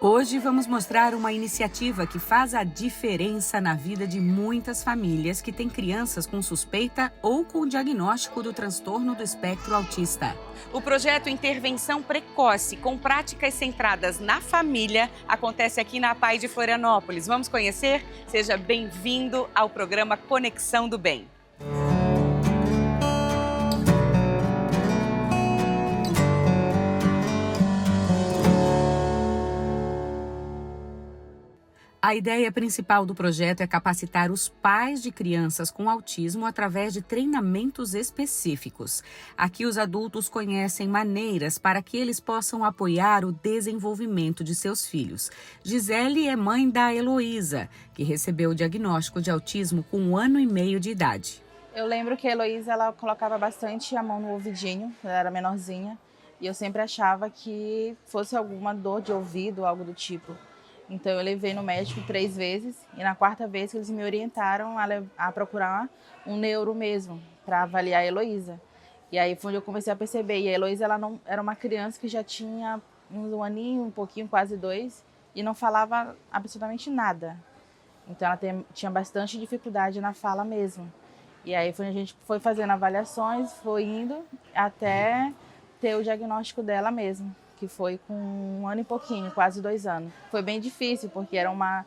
Hoje vamos mostrar uma iniciativa que faz a diferença na vida de muitas famílias que têm crianças com suspeita ou com diagnóstico do transtorno do espectro autista. O projeto Intervenção Precoce, com práticas centradas na família, acontece aqui na APAE de Florianópolis. Vamos conhecer? Seja bem-vindo ao programa Conexão do Bem. A ideia principal do projeto é capacitar os pais de crianças com autismo através de treinamentos específicos. Aqui os adultos conhecem maneiras para que eles possam apoiar o desenvolvimento de seus filhos. Gisele é mãe da Heloísa, que recebeu o diagnóstico de autismo com 1 ano e meio de idade. Eu lembro que a Heloísa, ela colocava bastante a mão no ouvidinho, ela era menorzinha, e eu sempre achava que fosse alguma dor de ouvido, algo do tipo. Então eu levei no médico 3 vezes e na 4ª vez eles me orientaram a procurar um neuro mesmo, para avaliar a Heloísa. E aí foi onde eu comecei a perceber. E a Heloísa, ela não, era uma criança que já tinha um aninho, um pouquinho, quase 2, e não falava absolutamente nada. Então ela tinha bastante dificuldade na fala mesmo. E aí foi onde a gente foi fazendo avaliações, foi indo até ter o diagnóstico dela mesmo, que foi com 1 ano e pouquinho, quase 2 anos. Foi bem difícil, porque era uma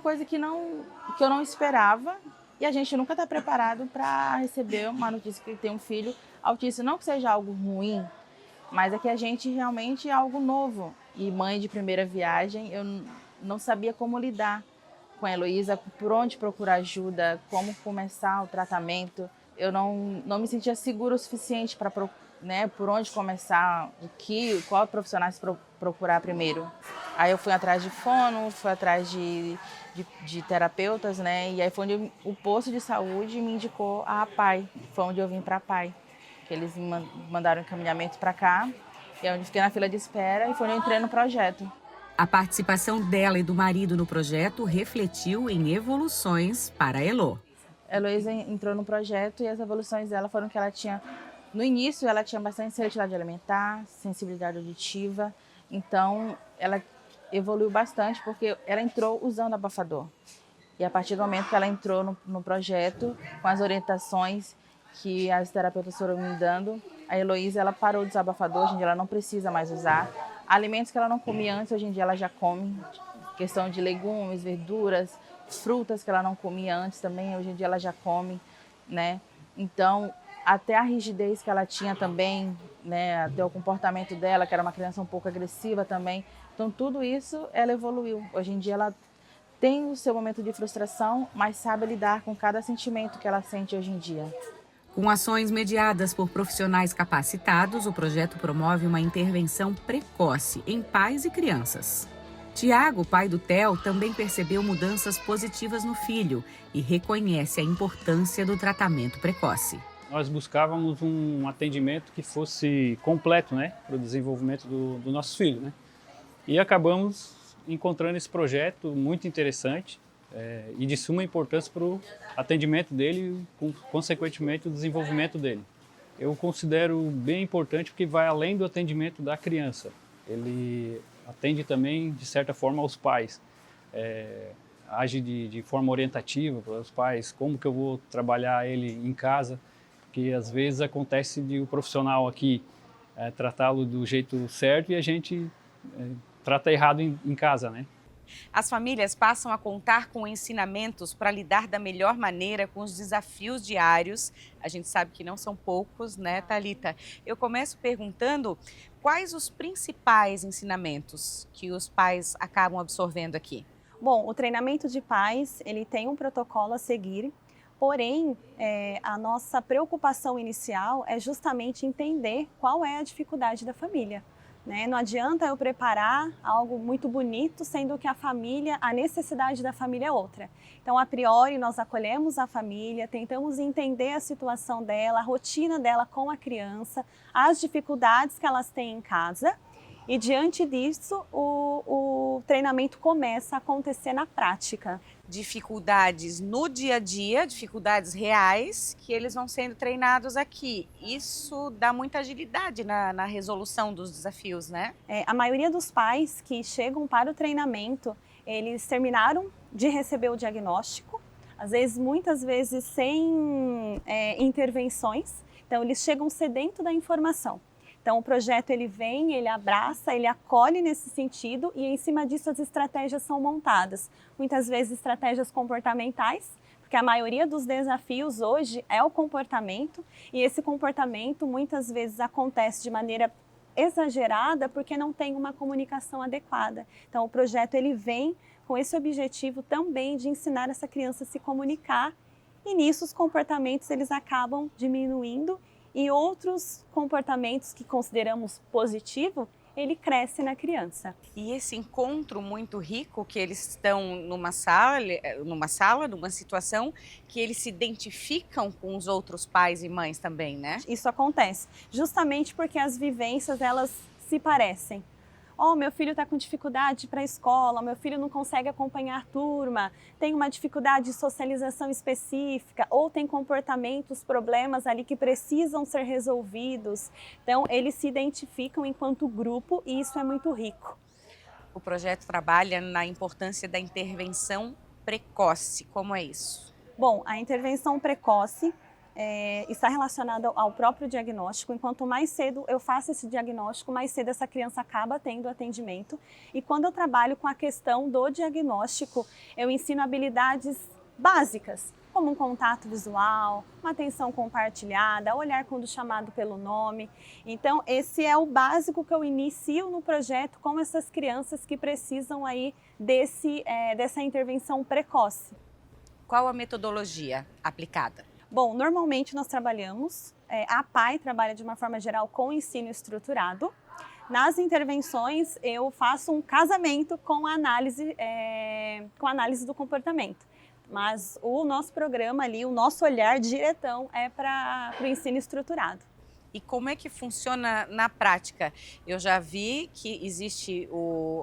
coisa que eu não esperava, e a gente nunca está preparado para receber uma notícia que tem um filho autista. Não que seja algo ruim, mas é que a gente realmente é algo novo. E mãe de primeira viagem, eu não sabia como lidar com a Heloísa, por onde procurar ajuda, como começar o tratamento. Eu não me sentia segura o suficiente para por onde começar, qual profissionais procurar primeiro. Aí eu fui atrás de fono, fui atrás de terapeutas, e aí foi onde o posto de saúde me indicou a APAE, foi onde eu vim para a APAE, que eles me mandaram encaminhamento para cá, e é onde fiquei na fila de espera e foi onde eu entrei no projeto. A participação dela e do marido no projeto refletiu em evoluções para a Elo. A Heloísa entrou no projeto e as evoluções dela foram que ela tinha... No início, ela tinha bastante seletividade alimentar, sensibilidade auditiva, então ela evoluiu bastante porque ela entrou usando abafador. E a partir do momento que ela entrou no projeto, com as orientações que as terapeutas foram me dando, a Heloísa, ela parou de usar abafador, hoje em dia ela não precisa mais usar. Alimentos que ela não comia antes, hoje em dia ela já come, questão de legumes, verduras, frutas que ela não comia antes também, hoje em dia ela já come, Então, até a rigidez que ela tinha também, até o comportamento dela, que era uma criança um pouco agressiva também. Então, tudo isso, ela evoluiu. Hoje em dia, ela tem o seu momento de frustração, mas sabe lidar com cada sentimento que ela sente hoje em dia. Com ações mediadas por profissionais capacitados, o projeto promove uma intervenção precoce em pais e crianças. Tiago, pai do Theo, também percebeu mudanças positivas no filho e reconhece a importância do tratamento precoce. Nós buscávamos um atendimento que fosse completo, para o desenvolvimento do nosso filho, E acabamos encontrando esse projeto muito interessante e de suma importância para o atendimento dele e, consequentemente, o desenvolvimento dele. Eu considero bem importante porque vai além do atendimento da criança. Ele atende também, de certa forma, aos pais. Age de forma orientativa para os pais, como que eu vou trabalhar ele em casa, porque às vezes acontece de o profissional aqui tratá-lo do jeito certo e a gente trata errado em casa, As famílias passam a contar com ensinamentos para lidar da melhor maneira com os desafios diários. A gente sabe que não são poucos, Thalita? Eu começo perguntando quais os principais ensinamentos que os pais acabam absorvendo aqui. Bom, o treinamento de pais, ele tem um protocolo a seguir, porém, a nossa preocupação inicial é justamente entender qual é a dificuldade da família. Não adianta eu preparar algo muito bonito, sendo que a necessidade da família é outra. Então, a priori, nós acolhemos a família, tentamos entender a situação dela, a rotina dela com a criança, as dificuldades que elas têm em casa. E diante disso, o treinamento começa a acontecer na prática. dificuldades no dia a dia, dificuldades reais, que eles vão sendo treinados aqui. Isso dá muita agilidade na resolução dos desafios, né? A maioria dos pais que chegam para o treinamento, eles terminaram de receber o diagnóstico, às vezes, muitas vezes sem intervenções, então eles chegam sedento da informação. Então o projeto ele vem, ele abraça, ele acolhe nesse sentido e em cima disso as estratégias são montadas. Muitas vezes estratégias comportamentais, porque a maioria dos desafios hoje é o comportamento e esse comportamento muitas vezes acontece de maneira exagerada porque não tem uma comunicação adequada. Então o projeto ele vem com esse objetivo também de ensinar essa criança a se comunicar e nisso os comportamentos eles acabam diminuindo e outros comportamentos que consideramos positivo, ele cresce na criança. E esse encontro muito rico que eles estão numa sala, numa situação que eles se identificam com os outros pais e mães também, né? Isso acontece justamente porque as vivências elas se parecem. Oh, meu filho está com dificuldade para a escola, meu filho não consegue acompanhar a turma, tem uma dificuldade de socialização específica ou tem comportamentos, problemas ali que precisam ser resolvidos. Então, eles se identificam enquanto grupo e isso é muito rico. O projeto trabalha na importância da intervenção precoce. Como é isso? Bom, a intervenção precoce está relacionada ao próprio diagnóstico. Enquanto mais cedo eu faço esse diagnóstico, mais cedo essa criança acaba tendo atendimento. E quando eu trabalho com a questão do diagnóstico, eu ensino habilidades básicas, como um contato visual, uma atenção compartilhada, olhar quando chamado pelo nome. Então, esse é o básico que eu inicio no projeto com essas crianças que precisam aí dessa intervenção precoce. Qual a metodologia aplicada? Bom, normalmente nós trabalhamos, a PAI trabalha de uma forma geral com ensino estruturado. Nas intervenções eu faço um casamento com a análise do comportamento. Mas o nosso programa ali, o nosso olhar diretão é para o ensino estruturado. E como é que funciona na prática? Eu já vi que existe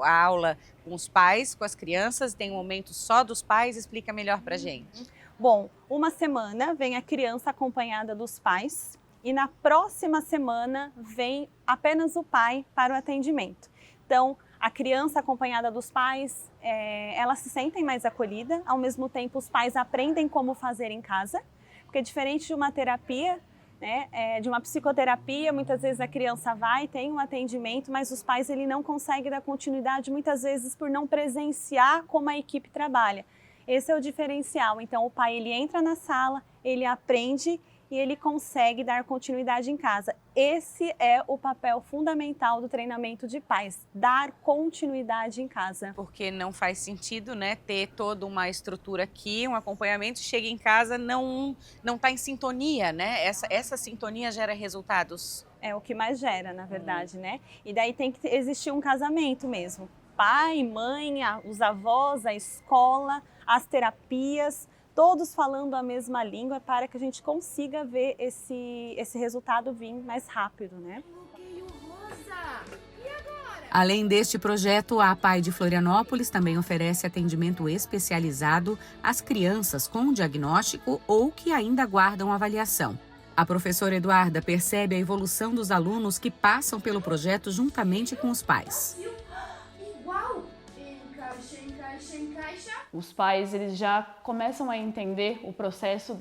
a aula com os pais, com as crianças, tem um momento só dos pais, explica melhor para a gente. Bom, uma semana vem a criança acompanhada dos pais e na próxima semana vem apenas o pai para o atendimento. Então, a criança acompanhada dos pais, elas se sentem mais acolhida, ao mesmo tempo os pais aprendem como fazer em casa, porque diferente de uma terapia, de uma psicoterapia, muitas vezes a criança vai, tem um atendimento, mas os pais ele não conseguem dar continuidade, muitas vezes por não presenciar como a equipe trabalha. Esse é o diferencial. Então, o pai ele entra na sala, ele aprende e ele consegue dar continuidade em casa. Esse é o papel fundamental do treinamento de pais, dar continuidade em casa. Porque não faz sentido, ter toda uma estrutura aqui, um acompanhamento, chega em casa, não está em sintonia, Essa sintonia gera resultados. É o que mais gera, na verdade, E daí tem que existir um casamento mesmo. Pai, mãe, os avós, a escola, as terapias, todos falando a mesma língua para que a gente consiga ver esse resultado vir mais rápido, Além deste projeto, a PAI de Florianópolis também oferece atendimento especializado às crianças com diagnóstico ou que ainda aguardam avaliação. A professora Eduarda percebe a evolução dos alunos que passam pelo projeto juntamente com os pais. Os pais eles já começam a entender o processo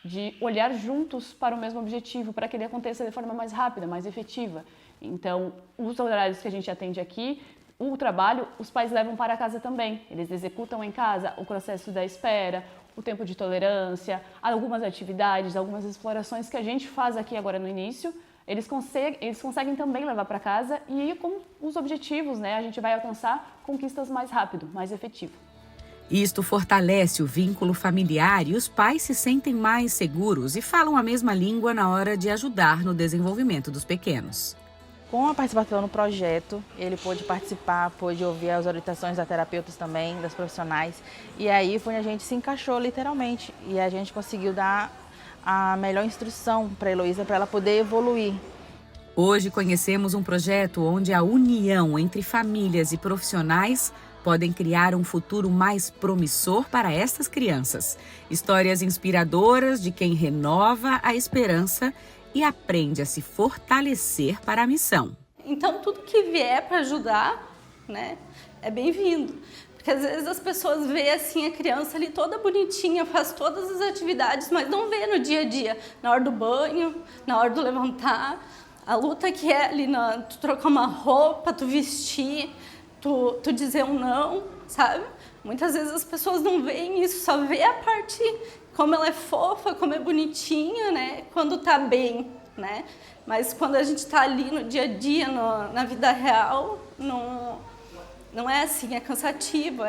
de olhar juntos para o mesmo objetivo, para que ele aconteça de forma mais rápida, mais efetiva. Então, os horários que a gente atende aqui, o trabalho, os pais levam para casa também. Eles executam em casa o processo da espera, o tempo de tolerância, algumas atividades, algumas explorações que a gente faz aqui agora no início, eles conseguem também levar para casa e com os objetivos, a gente vai alcançar conquistas mais rápido, mais efetivo. Isto fortalece o vínculo familiar e os pais se sentem mais seguros e falam a mesma língua na hora de ajudar no desenvolvimento dos pequenos. Com a participação no projeto, ele pôde participar, pôde ouvir as orientações da terapeutas também, das profissionais. E aí foi onde a gente se encaixou literalmente e a gente conseguiu dar a melhor instrução para a Heloísa para ela poder evoluir. Hoje conhecemos um projeto onde a união entre famílias e profissionais podem criar um futuro mais promissor para estas crianças. Histórias inspiradoras de quem renova a esperança e aprende a se fortalecer para a missão. Então, tudo que vier para ajudar, né, é bem-vindo. Porque às vezes as pessoas veem assim a criança ali toda bonitinha, faz todas as atividades, mas não vê no dia a dia, na hora do banho, na hora do levantar. A luta que é ali, tu trocar uma roupa, tu vestir, tu dizer um não, sabe? Muitas vezes as pessoas não veem isso, só vê a parte, como ela é fofa, como é bonitinha, né? Quando tá bem, né? Mas quando a gente tá ali no dia a dia, na vida real, não é assim, é cansativo,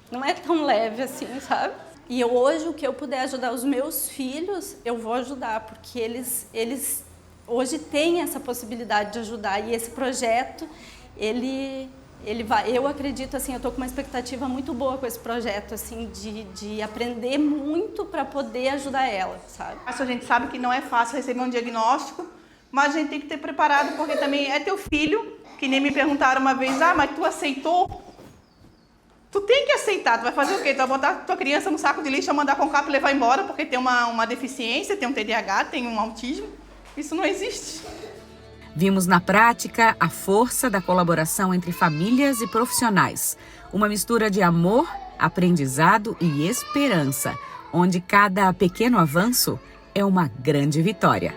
não é tão leve assim, sabe? E hoje, o que eu puder ajudar os meus filhos, eu vou ajudar, porque eles hoje têm essa possibilidade de ajudar. E esse projeto, ele vai, eu acredito, assim, eu estou com uma expectativa muito boa com esse projeto, assim, de aprender muito para poder ajudar ela, sabe? A gente sabe que não é fácil receber um diagnóstico, mas a gente tem que ter preparado, porque também é teu filho, que nem me perguntaram uma vez, mas tu aceitou? Tu tem que aceitar, tu vai fazer o quê? Tu vai botar tua criança no saco de lixo, mandar com o capa e levar embora porque tem uma deficiência, tem um TDAH, tem um autismo? Isso não existe. Vimos na prática a força da colaboração entre famílias e profissionais. Uma mistura de amor, aprendizado e esperança, onde cada pequeno avanço é uma grande vitória.